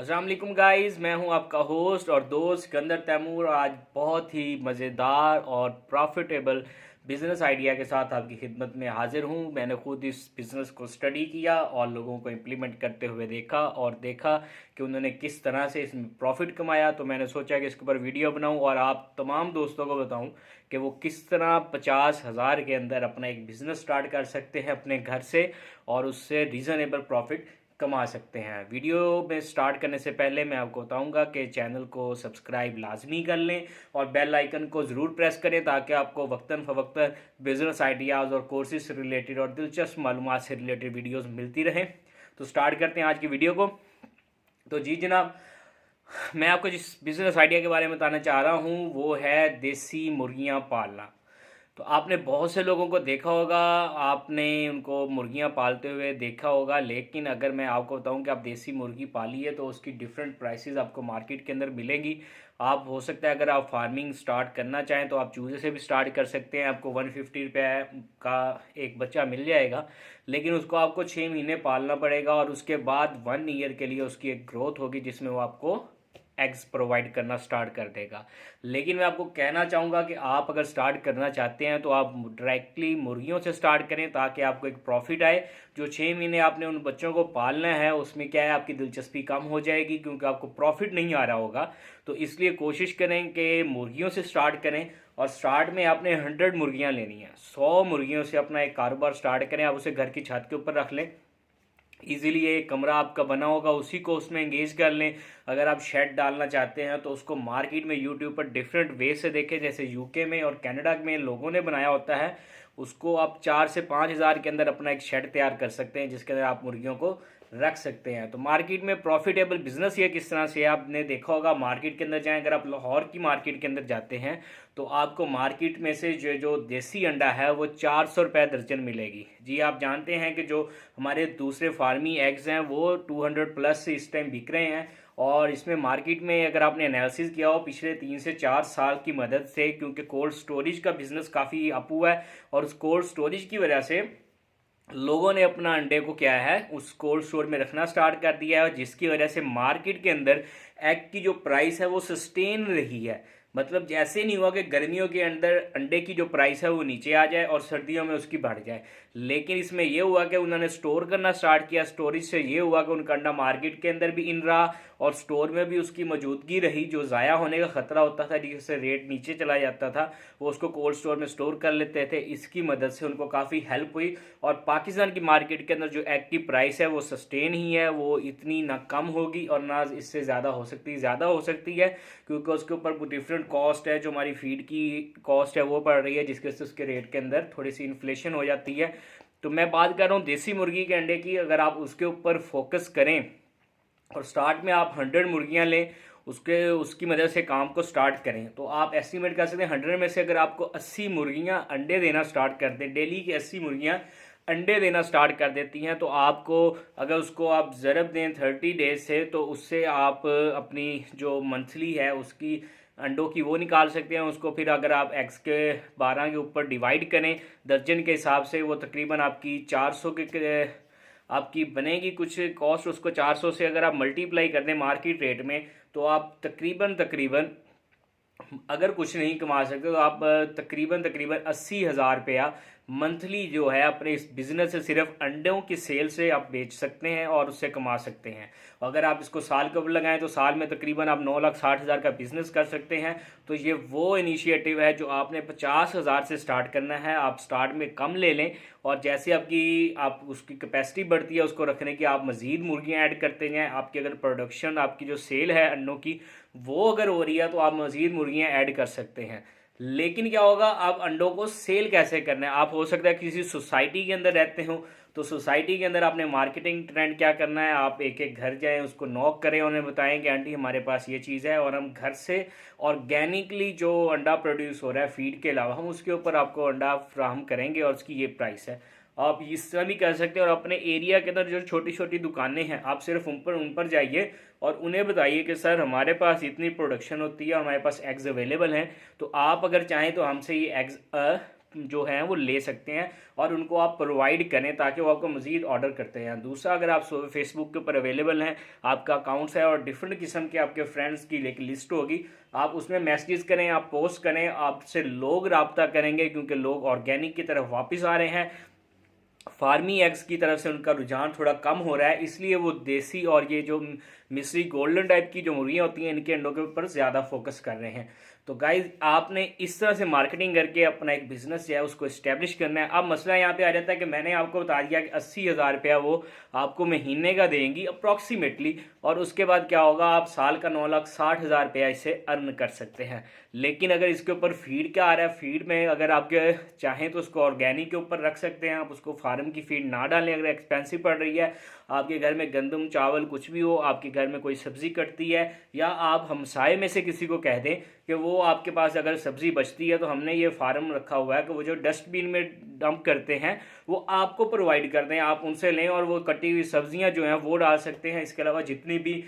अस्सलाम वालेकुम गाइस, मैं हूं आपका होस्ट और दोस्त सिकंदर तैमूर। आज बहुत ही मज़ेदार और प्रॉफिटेबल बिज़नेस आइडिया के साथ आपकी खिदमत में हाजिर हूं। मैंने खुद इस बिज़नेस को स्टडी किया और लोगों को इम्प्लीमेंट करते हुए देखा और देखा कि उन्होंने किस तरह से इसमें प्रॉफिट कमाया। तो मैंने सोचा कि इसके ऊपर वीडियो बनाऊं और आप तमाम दोस्तों को बताऊं कि वो किस तरह 50,000 के अंदर अपना एक बिज़नेस स्टार्ट कर सकते हैं अपने घर से और उससे रीज़नेबल प्रॉफिट कमा सकते हैं। वीडियो में स्टार्ट करने से पहले मैं आपको बताऊंगा कि चैनल को सब्सक्राइब लाजमी कर लें और बेल आइकन को ज़रूर प्रेस करें ताकि आपको वक्तन फ़वक्तन बिज़नेस आइडियाज़ और कोर्सेज से रिलेटेड और दिलचस्प मालूमात से रिलेटेड वीडियोस मिलती रहें। तो स्टार्ट करते हैं आज की वीडियो को। तो जी जनाब, मैं आपको जिस बिज़नेस आइडिया के बारे में बताना चाह रहा हूँ वो है देसी मुर्गियाँ पालना। तो आपने बहुत से लोगों को देखा होगा, आपने उनको मुर्गियां पालते हुए देखा होगा, लेकिन अगर मैं आपको बताऊं कि आप देसी मुर्गी पालिए तो उसकी डिफरेंट प्राइसेस आपको मार्केट के अंदर मिलेंगी। आप हो सकता है अगर आप फार्मिंग स्टार्ट करना चाहें तो आप चूज़े से भी स्टार्ट कर सकते हैं, आपको 150 रुपये का एक बच्चा मिल जाएगा। लेकिन उसको आपको 6 महीने पालना पड़ेगा और उसके बाद 1 ईयर के लिए उसकी एक ग्रोथ होगी जिसमें वो आपको एग्स प्रोवाइड करना स्टार्ट कर देगा। लेकिन मैं आपको कहना चाहूँगा कि आप अगर स्टार्ट करना चाहते हैं तो आप डायरेक्टली मुर्गियों से स्टार्ट करें ताकि आपको एक प्रॉफिट आए। जो 6 महीने आपने उन बच्चों को पालना है उसमें क्या है, आपकी दिलचस्पी कम हो जाएगी क्योंकि आपको प्रॉफिट नहीं आ रहा होगा। तो इसलिए कोशिश करें कि मुर्गियों से स्टार्ट करें और स्टार्ट में आपने 100 मुर्गियाँ लेनी है। 100 मुर्गियों से अपना एक कारोबार स्टार्ट करें। आप उसे घर की छत के ऊपर रख लें, इजीली एक कमरा आपका बना होगा उसी को उसमें एंगेज कर लें। अगर आप शेड डालना चाहते हैं तो उसको मार्केट में यूट्यूब पर डिफरेंट वे से देखें, जैसे यूके में और कनाडा में लोगों ने बनाया होता है। उसको आप 4 से 5 हज़ार के अंदर अपना एक शेड तैयार कर सकते हैं जिसके अंदर आप मुर्गियों को रख सकते हैं। तो मार्केट में प्रॉफिटेबल बिजनेस ये किस तरह से आपने देखा होगा, मार्केट के अंदर जाएं, अगर आप लाहौर की मार्केट के अंदर जाते हैं तो आपको मार्केट में से जो जो देसी अंडा है वो 400 रुपये दर्जन मिलेगी। जी आप जानते हैं कि जो हमारे दूसरे फार्मी एग्स हैं वो 200 प्लस इस टाइम बिक रहे हैं। और इसमें मार्केट में अगर आपने एनालिसिस किया हो पिछले 3 से 4 साल की मदद से, क्योंकि कोल्ड स्टोरेज का बिजनेस काफ़ी अप हुआ है और उस कोल्ड स्टोरेज की वजह से लोगों ने अपना अंडे को क्या है उस कोल्ड स्टोर में रखना स्टार्ट कर दिया है और जिसकी वजह से मार्केट के अंदर एग की जो प्राइस है वो सस्टेन रही है। मतलब जैसे नहीं हुआ कि गर्मियों के अंदर अंडे की जो प्राइस है वो नीचे आ जाए और सर्दियों में उसकी बढ़ जाए, लेकिन इसमें यह हुआ कि उन्होंने स्टोर करना स्टार्ट किया। स्टोरेज से ये हुआ कि उनका अंडा मार्केट के अंदर भी इन रहा और स्टोर में भी उसकी मौजूदगी रही। जो ज़ाया होने का खतरा होता था जिससे रेट नीचे चला जाता था वो उसको कोल्ड स्टोर में स्टोर कर लेते थे। इसकी मदद से उनको काफ़ी हेल्प हुई और पाकिस्तान की मार्केट के अंदर जो एग की प्राइस है वो सस्टेन ही है, वो इतनी ना कम होगी और ना इससे ज़्यादा हो सकती है क्योंकि उसके ऊपर डिफरेंट कॉस्ट है। जो हमारी फीड की कॉस्ट है वो बढ़ रही है जिसके से उसके रेट के अंदर थोड़ी सी इन्फ्लेशन हो जाती है। तो मैं बात कर रहा हूँ देसी मुर्गी के अंडे की। अगर आप उसके ऊपर फोकस करें और स्टार्ट में आप 100 मुर्गियाँ लें, उसकी मदद से काम को स्टार्ट करें, तो आप एस्टिमेट कर सकते हैं 100 में से अगर आपको 80 मुर्गियाँ अंडे देना स्टार्ट कर दें, डेली की 80 मुर्गियाँ अंडे देना स्टार्ट कर देती हैं, तो आपको अगर उसको आप ज़रब दें 30 डेज से तो उससे आप अपनी जो मंथली है उसकी अंडों की वो निकाल सकते हैं। उसको फिर अगर आप एक्स के 12 के ऊपर डिवाइड करें दर्जन के हिसाब से, वो तकरीबन आपकी 400 के आपकी बनेगी कुछ कॉस्ट। उसको 400 से अगर आप मल्टीप्लाई कर दें मार्केट रेट में तो आप तकरीबन अगर कुछ नहीं कमा सकते तो आप तकरीबन 80,000 रुपया मंथली जो है अपने इस बिज़नेस से सिर्फ अंडों की सेल से आप बेच सकते हैं और उससे कमा सकते हैं। अगर आप इसको साल के ऊपर लगाएं तो साल में तकरीबन आप 9,60,000 का बिज़नेस कर सकते हैं। तो ये वो इनिशिएटिव है जो आपने 50,000 से स्टार्ट करना है। आप स्टार्ट में कम ले लें और जैसे आप उसकी कैपेसिटी बढ़ती है उसको रखने की आप मज़ीद मुर्गियाँ ऐड करते जाएँ। आपकी अगर प्रोडक्शन आपकी जो सेल है अंडों की वो अगर हो रही है तो आप मज़ीद मुर्गियाँ ऐड कर सकते हैं। लेकिन क्या होगा, आप अंडों को सेल कैसे करना है। आप हो सकता है किसी सोसाइटी के अंदर रहते हो तो सोसाइटी के अंदर आपने मार्केटिंग ट्रेंड क्या करना है, आप एक एक घर जाएं, उसको नॉक करें, उन्हें बताएं कि आंटी हमारे पास ये चीज़ है और हम घर से ऑर्गेनिकली जो अंडा प्रोड्यूस हो रहा है फीड के अलावा हम उसके ऊपर आपको अंडा फ्राहम करेंगे और उसकी ये प्राइस है। आप इस तरह भी कर सकते हैं और अपने एरिया के अंदर जो छोटी छोटी दुकानें हैं आप सिर्फ उन पर जाइए और उन्हें बताइए कि सर हमारे पास इतनी प्रोडक्शन होती है और हमारे पास एग्स अवेलेबल हैं, तो आप अगर चाहें तो हमसे ये एग्स जो हैं वो ले सकते हैं और उनको आप प्रोवाइड करें ताकि वो आपको मज़ीद ऑर्डर करते हैं। दूसरा, अगर आप फेसबुक के ऊपर अवेलेबल हैं, आपका अकाउंट्स है और डिफरेंट किस्म के आपके फ्रेंड्स की एक लिस्ट होगी, आप उसमें मैसेजेस करें, आप पोस्ट करें, आपसे लोग रब्ता करेंगे क्योंकि लोग ऑर्गेनिक की तरफ वापस आ रहे हैं। फार्मी एग्स की तरफ से उनका रुझान थोड़ा कम हो रहा है, इसलिए वो देसी और ये जो मिस्री गोल्डन टाइप की जो मुर्गियाँ होती हैं इनके अंडों के ऊपर ज़्यादा फोकस कर रहे हैं। तो गाइज आपने इस तरह से मार्केटिंग करके अपना एक बिजनेस जो है उसको इस्टेब्लिश करना है। अब मसला यहाँ पे आ जाता है कि मैंने आपको बता दिया कि 80,000 रुपया वो आपको महीने का देंगी अप्रॉक्सीमेटली, और उसके बाद क्या होगा, आप साल का 9,60,000 रुपया इससे अर्न कर सकते हैं। लेकिन अगर इसके ऊपर फीड क्या आ रहा है, फीड में अगर आपके चाहें तो उसको ऑर्गेनिक के ऊपर रख सकते हैं, आप उसको फार्म की फीड ना डालें अगर एक्सपेंसिव पड़ रही है। आपके घर में गंदम चावल कुछ भी हो, आपके घर में कोई सब्जी कटती है, या आप हमसाए में से किसी को कह दें कि वो आपके पास अगर सब्जी बचती है तो हमने ये फार्म रखा हुआ है कि वो जो डस्टबिन में डंप करते हैं वो आपको प्रोवाइड कर दें, आप उनसे लें और वो कटी हुई सब्जियां जो हैं वो डाल सकते हैं। इसके अलावा जितनी भी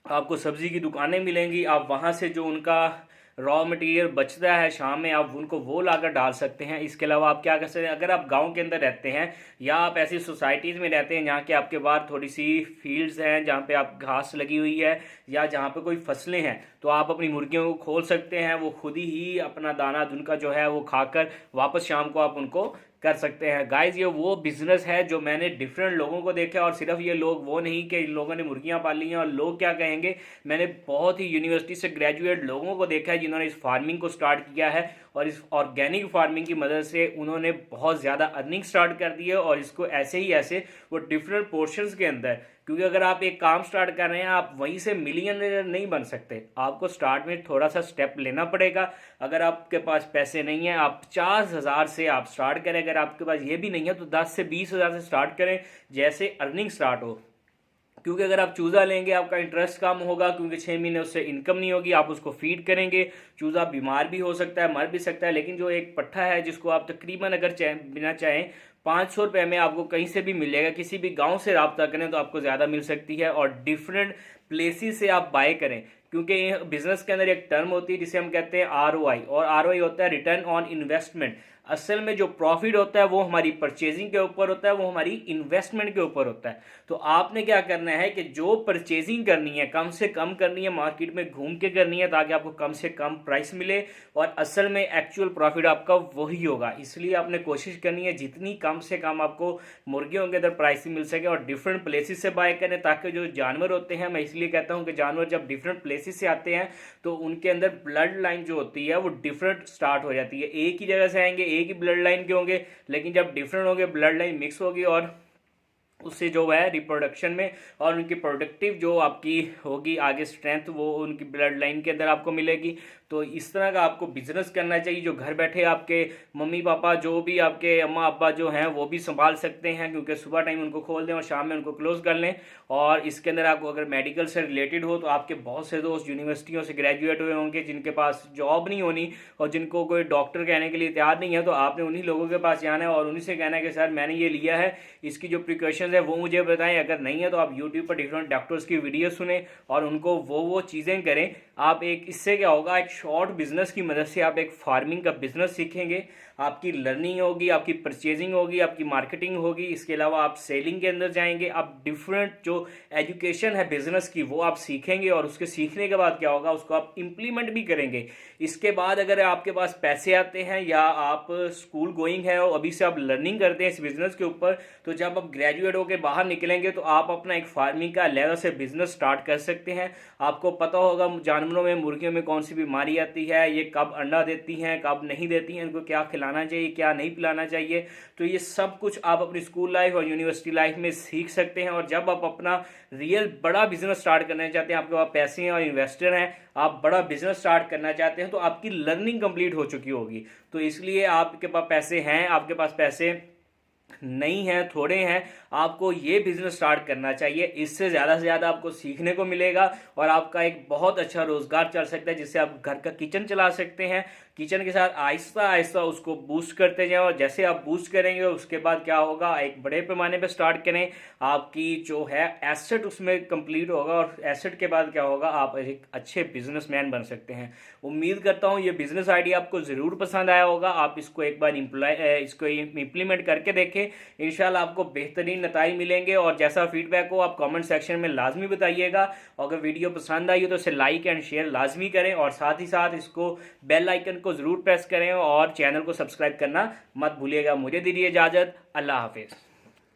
आपको सब्जी की दुकानें मिलेंगी, आप वहाँ से जो उनका रॉ मटेरियल बचता है शाम में आप उनको वो लाकर डाल सकते हैं। इसके अलावा आप क्या कर सकते हैं, अगर आप गांव के अंदर रहते हैं या आप ऐसी सोसाइटीज़ में रहते हैं जहाँ के आपके बाहर थोड़ी सी फील्ड्स हैं जहाँ पे आप घास लगी हुई है या जहाँ पे कोई फसलें हैं, तो आप अपनी मुर्गियों को खोल सकते हैं, वो खुद ही अपना दाना दुनका जो है वो खाकर वापस शाम को आप उनको कर सकते हैं। गाइज ये वो बिजनेस है जो मैंने डिफरेंट लोगों को देखा, और सिर्फ ये लोग वो नहीं कि इन लोगों ने मुर्गियां पाली हैं और लोग क्या कहेंगे, मैंने बहुत ही यूनिवर्सिटी से ग्रेजुएट लोगों को देखा है जिन्होंने इस फार्मिंग को स्टार्ट किया है और इस ऑर्गेनिक फार्मिंग की मदद से उन्होंने बहुत ज़्यादा अर्निंग स्टार्ट कर दी है। और इसको ऐसे ही ऐसे वो डिफरेंट पोर्शंस के अंदर, क्योंकि अगर आप एक काम स्टार्ट कर रहे हैं आप वहीं से मिलियनर नहीं बन सकते, आपको स्टार्ट में थोड़ा सा स्टेप लेना पड़ेगा। अगर आपके पास पैसे नहीं है, आप 50,000 से आप स्टार्ट करें, अगर आपके पास ये भी नहीं है तो 10 से 20,000 से स्टार्ट करें जैसे अर्निंग स्टार्ट हो। क्योंकि अगर आप चूज़ा लेंगे आपका इंटरेस्ट कम होगा, क्योंकि 6 महीने उससे इनकम नहीं होगी, आप उसको फीड करेंगे, चूज़ा बीमार भी हो सकता है, मर भी सकता है। लेकिन जो एक पट्ठा है जिसको आप तकरीबन अगर बिना चाहें 500 रुपये में आपको कहीं से भी मिलेगा, किसी भी गांव से रब्ता करें तो आपको ज़्यादा मिल सकती है। और डिफरेंट प्लेसेस से आप बाय करें, क्योंकि बिजनेस के अंदर एक टर्म होती है जिसे हम कहते हैं ROI, और ROI होता है रिटर्न ऑन इन्वेस्टमेंट। असल में जो प्रॉफिट होता है वो हमारी परचेजिंग के ऊपर होता है, वो हमारी इन्वेस्टमेंट के ऊपर होता है। तो आपने क्या करना है कि जो परचेजिंग करनी है कम से कम करनी है, मार्केट में घूम के करनी है ताकि आपको कम से कम प्राइस मिले और असल में एक्चुअल प्रॉफिट आपका वही होगा। इसलिए आपने कोशिश करनी है जितनी कम से कम आपको मुर्गियों के अंदर प्राइस मिल सके, और डिफरेंट प्लेसेस से बाय करें ताकि जो जानवर होते हैं, मैं इसलिए कहता हूँ कि जानवर जब डिफरेंट प्लेसेस से आते हैं तो उनके अंदर ब्लड लाइन जो होती है वो डिफरेंट स्टार्ट हो जाती है। एक ही जगह से आएंगे, एक ही ब्लड लाइन के होंगे, लेकिन जब डिफरेंट होंगे ब्लड लाइन मिक्स होगी और उससे जो है रिप्रोडक्शन में और उनकी प्रोडक्टिव जो आपकी होगी आगे स्ट्रेंथ वो उनकी ब्लड लाइन के अंदर आपको मिलेगी। तो इस तरह का आपको बिजनेस करना चाहिए जो घर बैठे आपके मम्मी पापा जो भी आपके अम्मा अब्बा जो हैं वो भी संभाल सकते हैं, क्योंकि सुबह टाइम उनको खोल दें और शाम में उनको क्लोज कर लें। और इसके अंदर आपको अगर मेडिकल से रिलेटेड हो तो आपके बहुत से दोस्त यूनिवर्सिटियों से ग्रेजुएट हुए होंगे जिनके पास जॉब नहीं होनी और जिनको कोई डॉक्टर कहने के लिए तैयार नहीं है, तो आपने उन्हीं लोगों के पास जाना है और उन्हीं से कहना है कि सर मैंने ये लिया है, इसकी जो प्रिकॉशंस है वो मुझे बताएं। अगर नहीं है तो आप यूट्यूब पर डिफरेंट डॉक्टर्स की वीडियो सुने और उनको वो चीज़ें करें। आप एक इससे क्या होगा, एक शॉर्ट बिजनेस की मदद से आप एक फार्मिंग का बिजनेस सीखेंगे, आपकी लर्निंग होगी, आपकी परचेजिंग होगी, आपकी मार्केटिंग होगी। इसके अलावा आप सेलिंग के अंदर जाएंगे, आप डिफरेंट जो एजुकेशन है बिजनेस की वो आप सीखेंगे और उसके सीखने के बाद क्या होगा उसको आप इम्प्लीमेंट भी करेंगे। इसके बाद अगर आपके पास पैसे आते हैं या आप स्कूल गोइंग है और अभी से आप लर्निंग करते हैं इस बिजनेस के ऊपर, तो जब आप ग्रेजुएट होकर बाहर निकलेंगे तो आप अपना एक फार्मिंग का लेवल से बिजनेस स्टार्ट कर सकते हैं। आपको पता होगा जानवरों में मुर्गियों में कौन सी बीमारी आती है, ये कब अंडा देती हैं कब नहीं देती हैं, इनको क्या खिलाना चाहिए क्या नहीं पिलाना चाहिए। तो ये सब कुछ आप अपनी स्कूल लाइफ और यूनिवर्सिटी लाइफ में सीख सकते हैं। और जब आप अपना रियल बड़ा बिजनेस स्टार्ट करना चाहते हैं, आपके पास पैसे हैं और इन्वेस्टर हैं, आप बड़ा बिजनेस स्टार्ट करना चाहते हैं, तो आपकी लर्निंग कंप्लीट हो चुकी होगी। तो इसलिए आपके पास पैसे हैं, आपके पास पैसे नहीं है थोड़े हैं, आपको ये बिजनेस स्टार्ट करना चाहिए। इससे ज़्यादा से ज़्यादा आपको सीखने को मिलेगा और आपका एक बहुत अच्छा रोजगार चल सकता है जिससे आप घर का किचन चला सकते हैं। किचन के साथ आहिस्ता आहिस्ता उसको बूस्ट करते जाएं, और जैसे आप बूस्ट करेंगे उसके बाद क्या होगा, एक बड़े पैमाने पे स्टार्ट करें, आपकी जो है एसेट उसमें कंप्लीट होगा, और एसेट के बाद क्या होगा, आप एक अच्छे बिजनेसमैन बन सकते हैं। उम्मीद करता हूँ ये बिजनेस आइडिया आपको ज़रूर पसंद आया होगा। आप इसको एक बार इसको इम्प्लीमेंट करके देखें, इंशाल्लाह आपको बेहतरीन नतीजे मिलेंगे। और जैसा फीडबैक हो आप कमेंट सेक्शन में लाजमी बताइएगा। अगर वीडियो पसंद आई हो तो इसे लाइक एंड शेयर लाजमी करें, और साथ ही साथ इसको बेल आइकन को ज़रूर प्रेस करें, और चैनल को सब्सक्राइब करना मत भूलिएगा। मुझे दीजिए इजाज़त, अल्लाह हाफिज़।